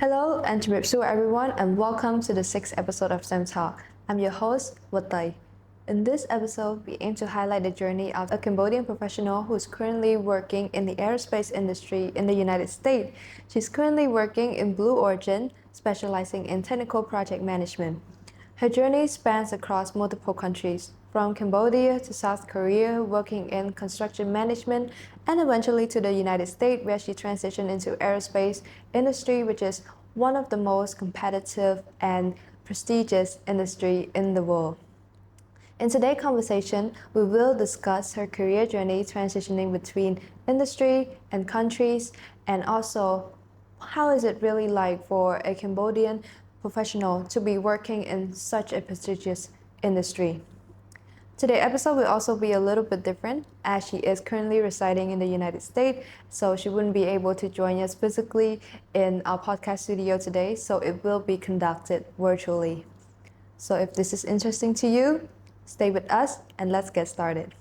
Hello and Tribsu everyone, and welcome to the sixth episode of STEM Talk. I'm your host, Vatey. In this episode, we aim to highlight the journey of a Cambodian professional who is currently working in the aerospace industry in the United States. She's currently working in Blue Origin, specializing in technical project management. Her journey spans across multiple countries, from Cambodia to South Korea, working in construction management, and eventually to the United States, where she transitioned into aerospace industry, which is one of the most competitive and prestigious industry in the world. In today's conversation, we will discuss her career journey transitioning between industry and countries, and also how is it really like for a Cambodian professional to be working in such a prestigious industry. Today's episode will also be a little bit different as she is currently residing in the United States, so she wouldn't be able to join us physically in our podcast studio today, so it will be conducted virtually. So if this is interesting to you, stay with us and let's get started.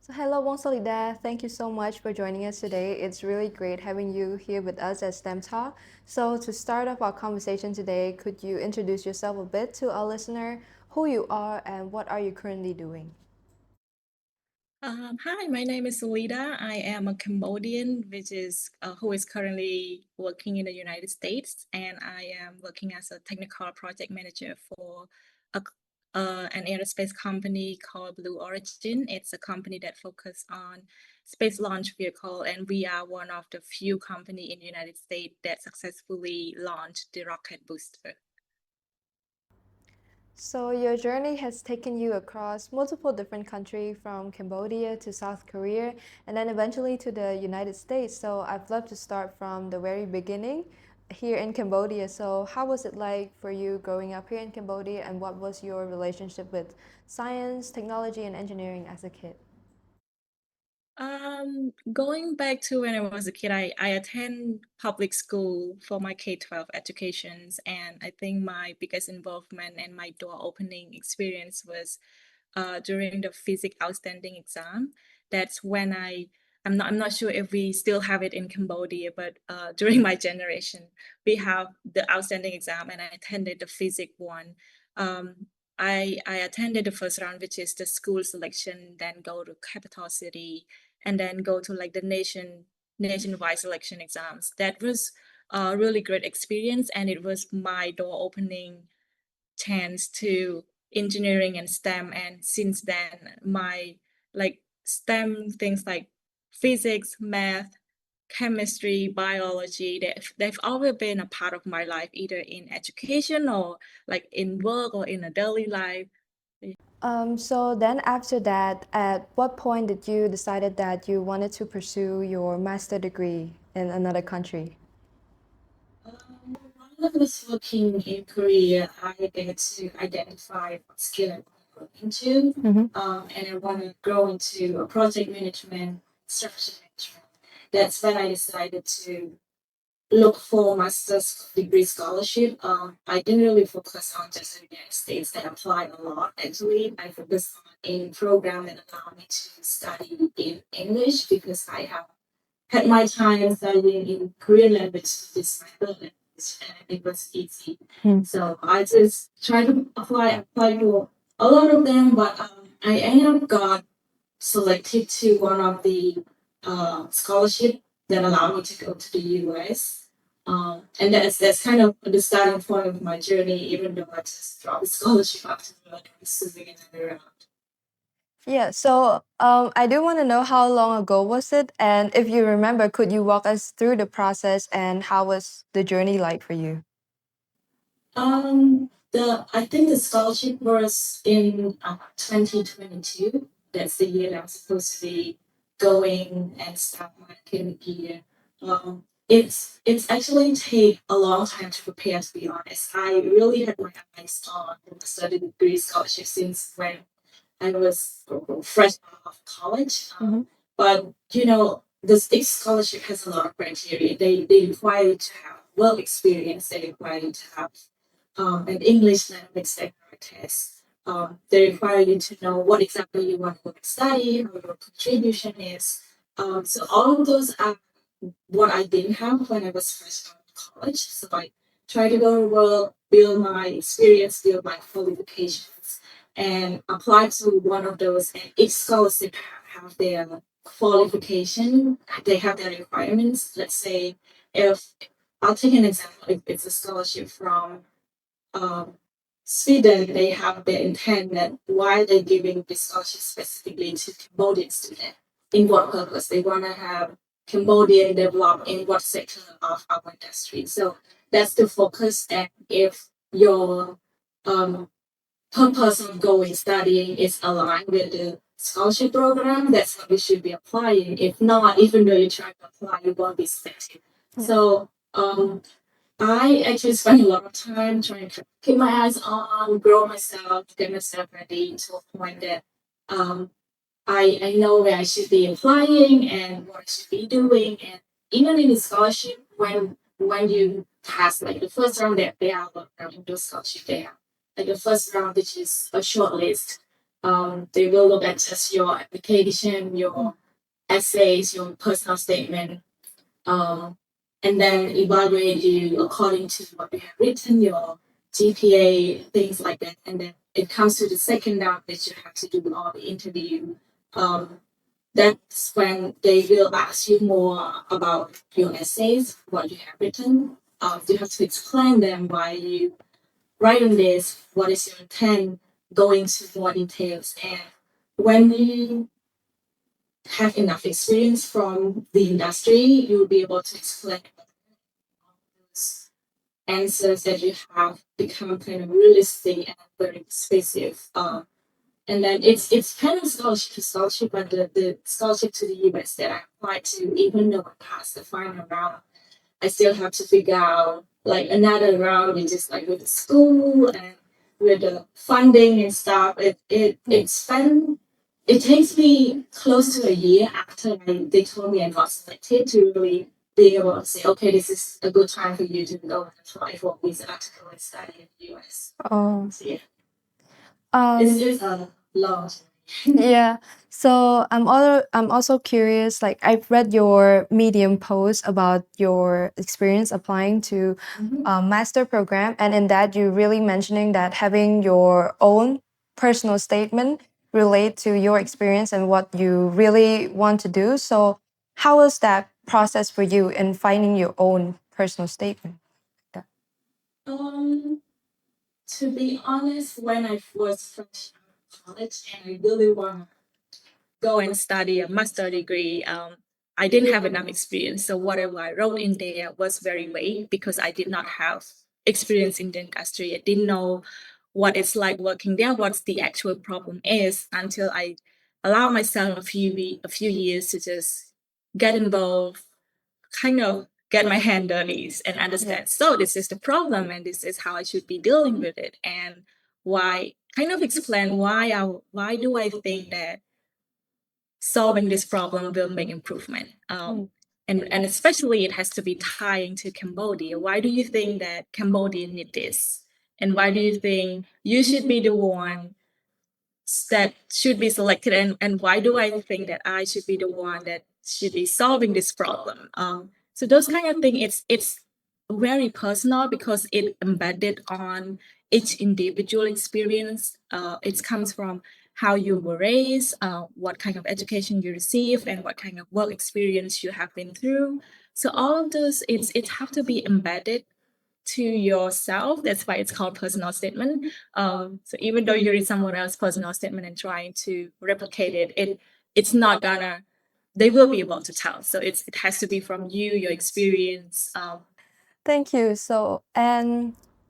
So hello, Solyda. Thank you so much for joining us today. It's really great having you here with us at STEM Talk. So to start off our conversation today, could you introduce yourself a bit to our listener, who you are and what are you currently doing? Hi, my name is Solyda. I am a Cambodian, who is currently working in the United States, and I am working as a technical project manager for a, an aerospace company called Blue Origin. It's a company that focuses on space launch vehicle, and we are one of the few company in the United States that successfully launched the rocket booster. So your journey has taken you across multiple different countries from Cambodia to South Korea and then eventually to the United States. So I'd love to start from the very beginning here in Cambodia. So how was it like for you growing up here in Cambodia and what was your relationship with science, technology and engineering as a kid? Going back to when I was a kid, I attend public school for my K-12 educations, and I think my biggest involvement and my door opening experience was during the physics outstanding exam. That's when I'm not sure if we still have it in Cambodia, but during my generation, we have the outstanding exam, and I attended the physics one. Um, I attended the first round, which is the school selection, then go to capital city, and then go to like the nationwide selection exams. That was a really great experience, and it was my door opening chance to engineering and STEM. And since then, my like STEM things like physics, math, chemistry, biology, they've always been a part of my life, either in education or like in work or in a daily life. So then after that, at what point did you decided that you wanted to pursue your master degree in another country? While I was working in Korea, I get to identify what skill I want to go into, and I want to grow into a project management, structure management. That's when I decided to look for master's degree scholarship. I didn't really focus on just the United States. I applied a lot. Actually, I focused on a program that allowed me to study in English because I have had my time studying in Korean language, which is my third language, and it was easy. So I just tried to apply to a lot of them, but I ended up got selected to one of the scholarship that allowed me to go to the US. And that's kind of the starting point of my journey, even though I just dropped the scholarship after receiving another round. Yeah, so I do want to know how long ago was it? And if you remember, could you walk us through the process and how was the journey like for you? I think the scholarship was in 2022. That's the year that I'm supposed to be going and start my academic year. It's actually take a long time to prepare. To be honest, I really had my eyes on the study degree scholarship since when I was fresh out of college. But the state scholarship has a lot of criteria. They require you to have work experience. They require you to have an English language test. They require you to know what exactly you want to study, what your contribution is. So all of those are what I didn't have when I was first out of college. So I try to go and work, build my experience, build my qualifications, and apply to one of those. And each scholarship have their qualification, they have their requirements. Let's say if I'll take an example, if it's a scholarship from um, Sweden, they have the intent that why they're giving this scholarship specifically to Cambodian students. In what purpose? They want to have Cambodian develop in what sector of our industry. So that's the focus. And if your purpose of going studying is aligned with the scholarship program, that's what you should be applying. If not, even though you're trying to apply, you won't be selected. So I actually spend a lot of time trying to keep my eyes on, grow myself, get myself ready to a point that I know where I should be applying and what I should be doing. And even in the scholarship, when you pass like the first round, they are in those scholarship there. Like the first round, which is a short list. They will look at just your application, your essays, your personal statement, and then evaluate you according to what you have written, your GPA, things like that. And then it comes to the second round that you have to do all the interview. That's when they will ask you more about your essays, what you have written. You have to explain them why you write on this, what is your intent, go into more details. And when you have enough experience from the industry, you'll be able to explain those answers that you have become kind of realistic and very specific. And then it's kind of scholarship to scholarship, but the scholarship to the US that I applied to, even though I passed the final round, I still have to figure out like another round, which is like with the school and with the funding and stuff. It's fun. It takes me close to a year after they told me I got selected to really be able to say, okay, this is a good time for you to go and apply for a visa to go and study in the US. Oh. So yeah, Um, it's a long. yeah. So I'm also curious. Like I've read your Medium post about your experience applying to a master program, and in that you really mentioning that having your own personal statement relate to your experience and what you really want to do. So how was that process for you in finding your own personal statement? To be honest, when I was fresh out of college and I really want to go and study a master degree, I didn't have enough experience. So whatever I wrote in there was very vague because I did not have experience in the industry. I didn't know what it's like working there, what's the actual problem is until I allow myself a few years to just get involved, kind of get my hand dirty and understand. So this is the problem, and this is how I should be dealing with it, and why. Kind of explain why do I think that solving this problem will make improvement. And especially it has to be tying to Cambodia. Why do you think that Cambodia need this? And why do you think you should be the one that should be selected, and why do I think that I should be the one that should be solving this problem? So those kind of thing, it's very personal because it embedded on each individual experience. It comes from how you were raised, what kind of education you receive, and what kind of work experience you have been through. So all of those, it have to be embedded to yourself. That's why it's called personal statement. So even though you read someone else's personal statement and trying to replicate it's not gonna. They will be able to tell. So it has to be from you, your experience. Thank you.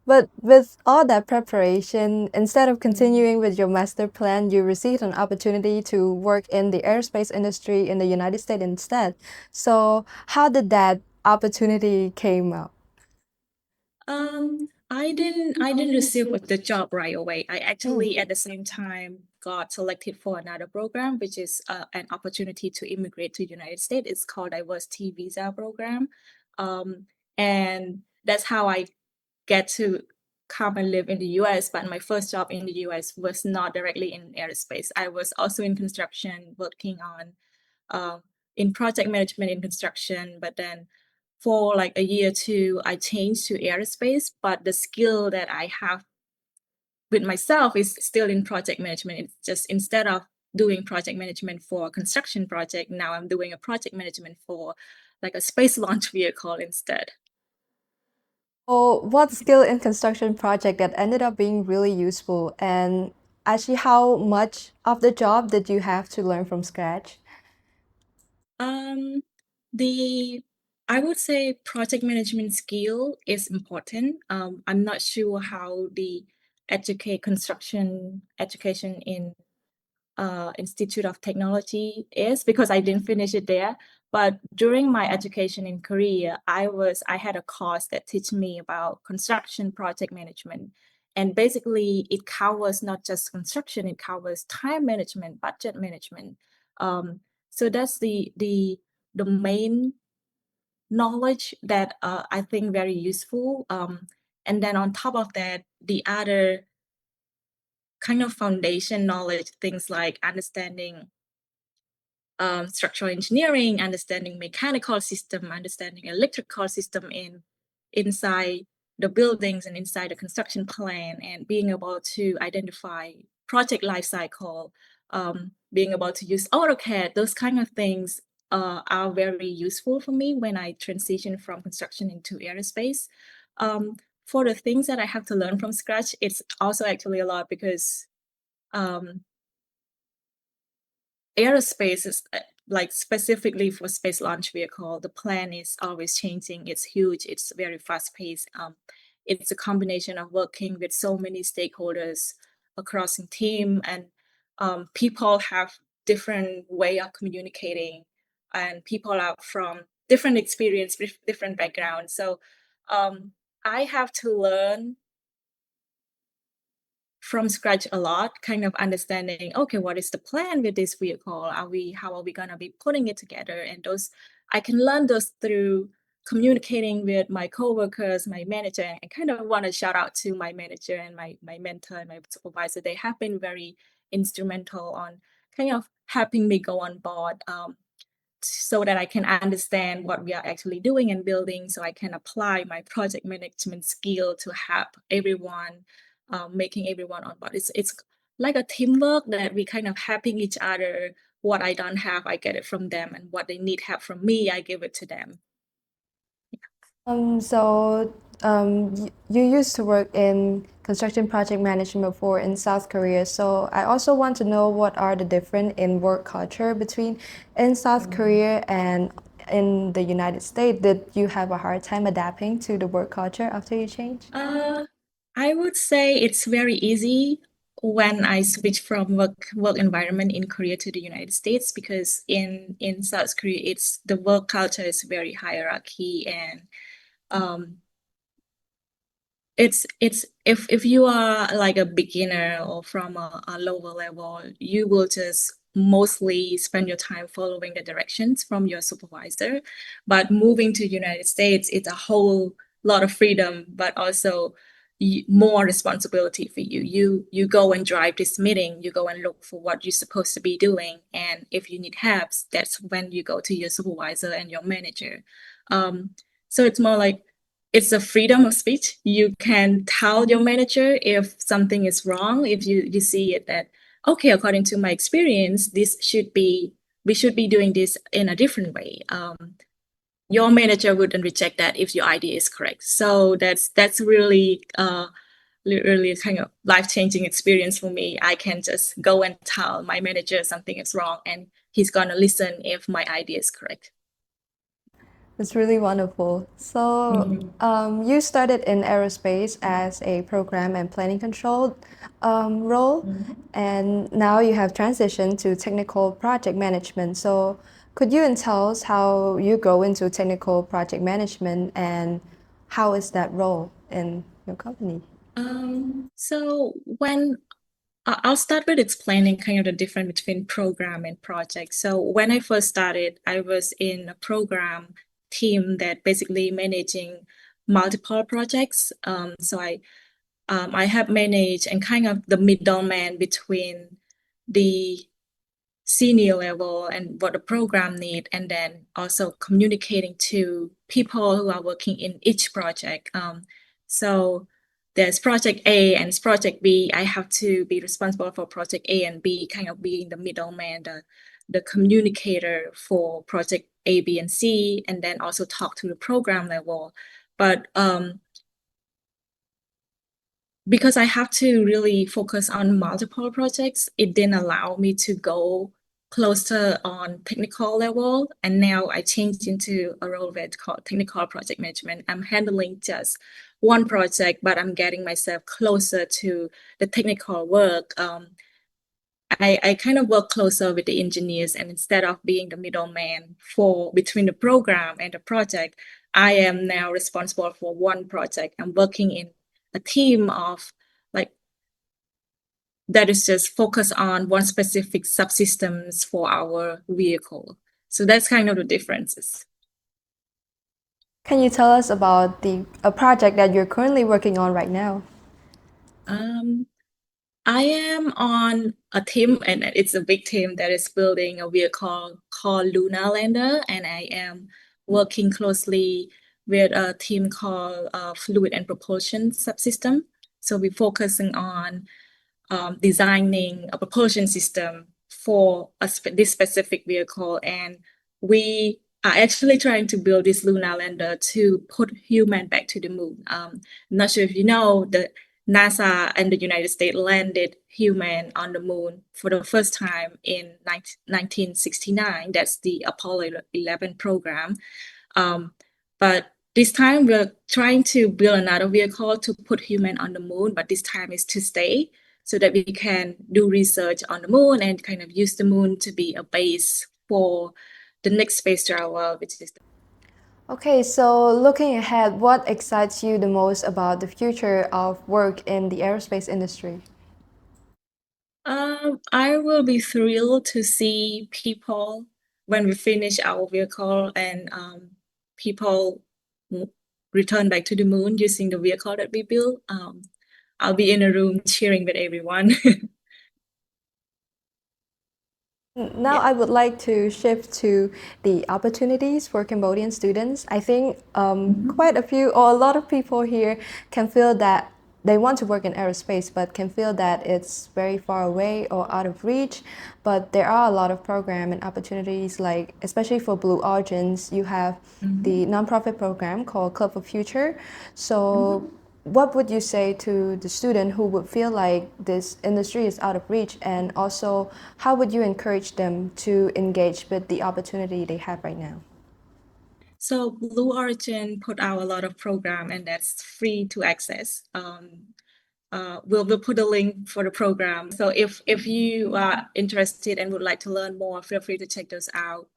But with all that preparation, instead of continuing with your master plan, you received an opportunity to work in the aerospace industry in the United States instead. So how did that opportunity came up? I didn't receive the job right away. I actually at the same time got selected for another program, which is an opportunity to immigrate to the United States. It's called diversity visa program, and that's how I get to come and live in the US. But my first job in the US was not directly in aerospace. I was also in construction, working on in project management in construction, but then for like a year or two, I changed to aerospace, but the skill that I have with myself is still in project management. It's just instead of doing project management for a construction project, now I'm doing a project management for like a space launch vehicle instead. Or what skill in construction project that ended up being really useful? And actually, how much of the job did you have to learn from scratch? Um, the I would say project management skill is important. I'm not sure how the educate construction education in Institute of Technology is because I didn't finish it there. But during my education in Korea, I had a course that teach me about construction project management. And basically it covers not just construction, it covers time management, budget management. So that's the main knowledge that I think very useful. And then on top of that, the other kind of foundation knowledge, things like understanding structural engineering, understanding mechanical system, understanding electrical system inside the buildings and inside the construction plan, and being able to identify project life cycle, being able to use AutoCAD, those kind of things are very useful for me when I transition from construction into aerospace. For the things that I have to learn from scratch, it's also actually a lot because um, aerospace is like specifically for space launch vehicle, the plan is always changing. It's huge. It's very fast paced. It's a combination of working with so many stakeholders across a team, and people have different way of communicating, and people are from different experience, with different backgrounds. So um, I have to learn from scratch a lot, kind of understanding, okay, what is the plan with this vehicle? How are we gonna be putting it together? And those, I can learn those through communicating with my coworkers, my manager, and kind of want to shout out to my manager and my mentor and my supervisor. They have been very instrumental on kind of helping me go on board. So that I can understand what we are actually doing and building, so I can apply my project management skill to help everyone, making everyone on board. It's like a teamwork that we kind of helping each other. What I don't have, I get it from them, and what they need help from me, I give it to them. You used to work in construction project management before in South Korea. So I also want to know what are the difference in work culture between in South Korea and in the United States. Did you have a hard time adapting to the work culture after you changed? I would say it's very easy when I switch from work environment in Korea to the United States, because in South Korea it's the work culture is very hierarchy, and um, it's if you are like a beginner or from a lower level, you will just mostly spend your time following the directions from your supervisor. But moving to United States, it's a whole lot of freedom, but also more responsibility for you. You go and drive this meeting, you go and look for what you're supposed to be doing, and if you need help, that's when you go to your supervisor and your manager. So it's more like it's a freedom of speech. You can tell your manager if something is wrong, if you see it that, okay, according to my experience, we should be doing this in a different way. Your manager wouldn't reject that if your idea is correct. So that's really really kind of life-changing experience for me. I can just go and tell my manager something is wrong, and he's gonna listen if my idea is correct. It's really wonderful. So, you started in aerospace as a program and planning control role, and now you have transitioned to technical project management. So, could you tell us how you go into technical project management and how is that role in your company? So when I'll start with explaining kind of the difference between program and project. So when I first started, I was in a program team that basically managing multiple projects. So I have managed and kind of the middleman between the senior level and what the program need, and then also communicating to people who are working in each project. So there's project A and project B. I have to be responsible for project A and B, kind of being the middleman, the communicator for project A, B, and C, and then also talk to the program level. But because I have to really focus on multiple projects, it didn't allow me to go closer on technical level. And now I changed into a role that's called technical project management. I'm handling just one project, but I'm getting myself closer to the technical work. I kind of work closer with the engineers, and instead of being the middleman for between the program and the project, I am now responsible for one project. I'm working in a team of like that is just focused on one specific subsystems for our vehicle. So that's kind of the differences. Can you tell us about a project that you're currently working on right now? I am on a team, and it's a big team that is building a vehicle called Lunar Lander, and I am working closely with a team called Fluid and Propulsion Subsystem. So we're focusing on designing a propulsion system for this specific vehicle, and we are actually trying to build this lunar lander to put human back to the moon. I'm not sure if you know that NASA and the United States landed human on the moon for the first time in 1969. That's the Apollo 11 program. But this time we're trying to build another vehicle to put human on the moon, but this time is to stay so that we can do research on the moon and kind of use the moon to be a base for the next space travel, which is Okay, so looking ahead, what excites you the most about the future of work in the aerospace industry? I will be thrilled to see people when we finish our vehicle and people return back to the moon using the vehicle that we built. I'll be in a room cheering with everyone. Now, I would like to shift to the opportunities for Cambodian students. I think quite a few or a lot of people here can feel that they want to work in aerospace, but can feel that it's very far away or out of reach. But there are a lot of program and opportunities, like especially for Blue Origins, you have the nonprofit program called Club for Future. So what would you say to the student who would feel like this industry is out of reach, and also how would you encourage them to engage with the opportunity they have right now? So Blue Origin put out a lot of program, and that's free to access. We'll put a link for the program. So if you are interested and would like to learn more, feel free to check those out.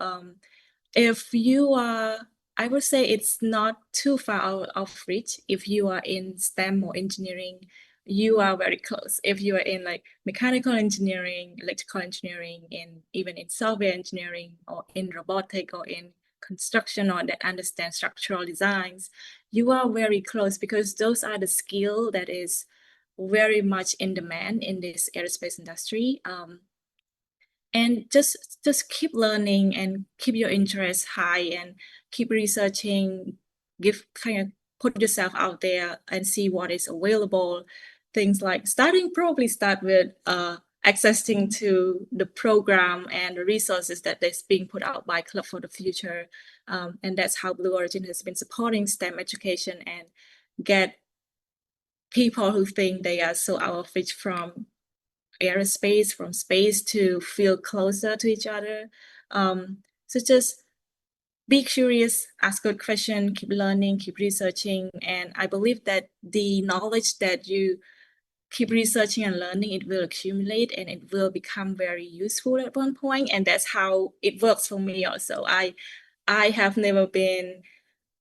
If you are, I would say it's not too far out of reach. If you are in STEM or engineering, you are very close. If you are in like mechanical engineering, electrical engineering, even in software engineering, or in robotic, or in construction, or that understand structural designs, you are very close, because those are the skill that is very much in demand in this aerospace industry. And just keep learning and keep your interest high and keep researching, give kind of put yourself out there and see what is available. Things like probably start with accessing to the program and the resources that is being put out by Club for the Future. And that's how Blue Origin has been supporting STEM education and get people who think they are so out of reach from aerospace, from space, to feel closer to each other. So just be curious, ask good question, keep learning, keep researching. And I believe that the knowledge that you keep researching and learning, it will accumulate and it will become very useful at one point. And that's how it works for me also. I have never been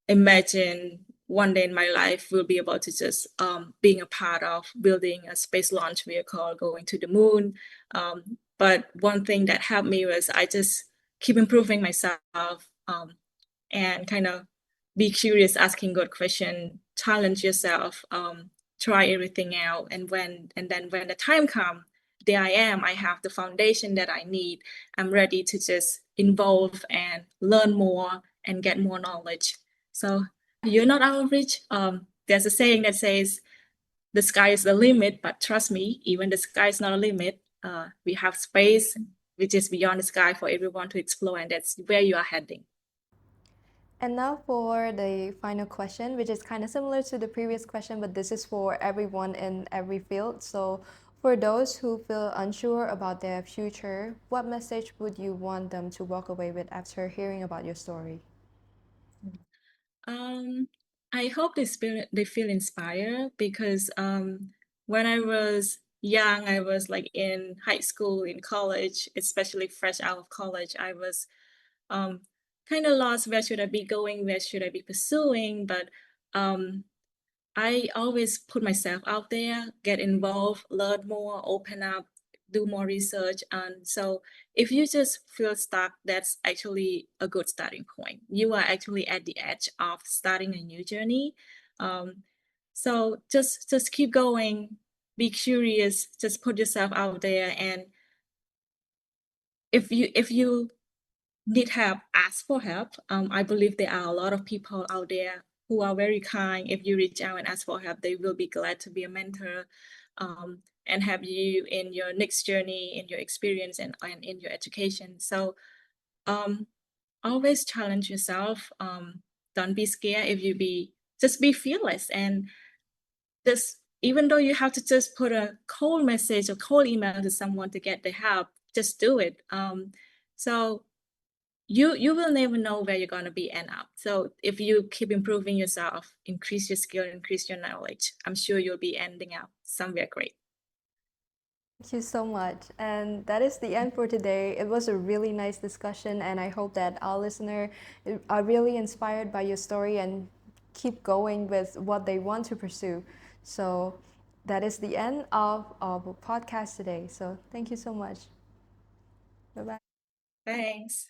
imagine one day in my life will be able to just being a part of building a space launch vehicle going to the moon. But one thing that helped me was I just keep improving myself, and kind of be curious, asking good question, challenge yourself, try everything out, and then when the time comes, there I am. I have the foundation that I need. I'm ready to just involve and learn more and get more knowledge. So you're not out of reach. There's a saying that says, the sky is the limit, but trust me, even the sky is not a limit. We have space which is beyond the sky for everyone to explore, and that's where you are heading. And now for the final question, which is kind of similar to the previous question, but this is for everyone in every field. So, for those who feel unsure about their future, what message would you want them to walk away with after hearing about your story? I hope they feel inspired because when I was young, I was like in high school, in college, especially fresh out of college, I was um, kind of lost. Where should I be going? Where should I be pursuing? But um, I always put myself out there, get involved, learn more, open up, do more research. And so if you just feel stuck, that's actually a good starting point. You are actually at the edge of starting a new journey. Um, so just keep going, be curious, just put yourself out there. And if you need help, ask for help. I believe there are a lot of people out there who are very kind. If you reach out and ask for help, they will be glad to be a mentor and have you in your next journey, in your experience, and in your education. So um, always challenge yourself. Don't be scared if you just be fearless and just even though you have to just put a cold message or cold email to someone to get the help, just do it. So you will never know where you're going to be end up. So if you keep improving yourself, increase your skill, increase your knowledge, I'm sure you'll be ending up somewhere great. Thank you so much. And that is the end for today. It was a really nice discussion, and I hope that our listeners are really inspired by your story and keep going with what they want to pursue. So that is the end of our podcast today. So thank you so much. Bye bye. Thanks.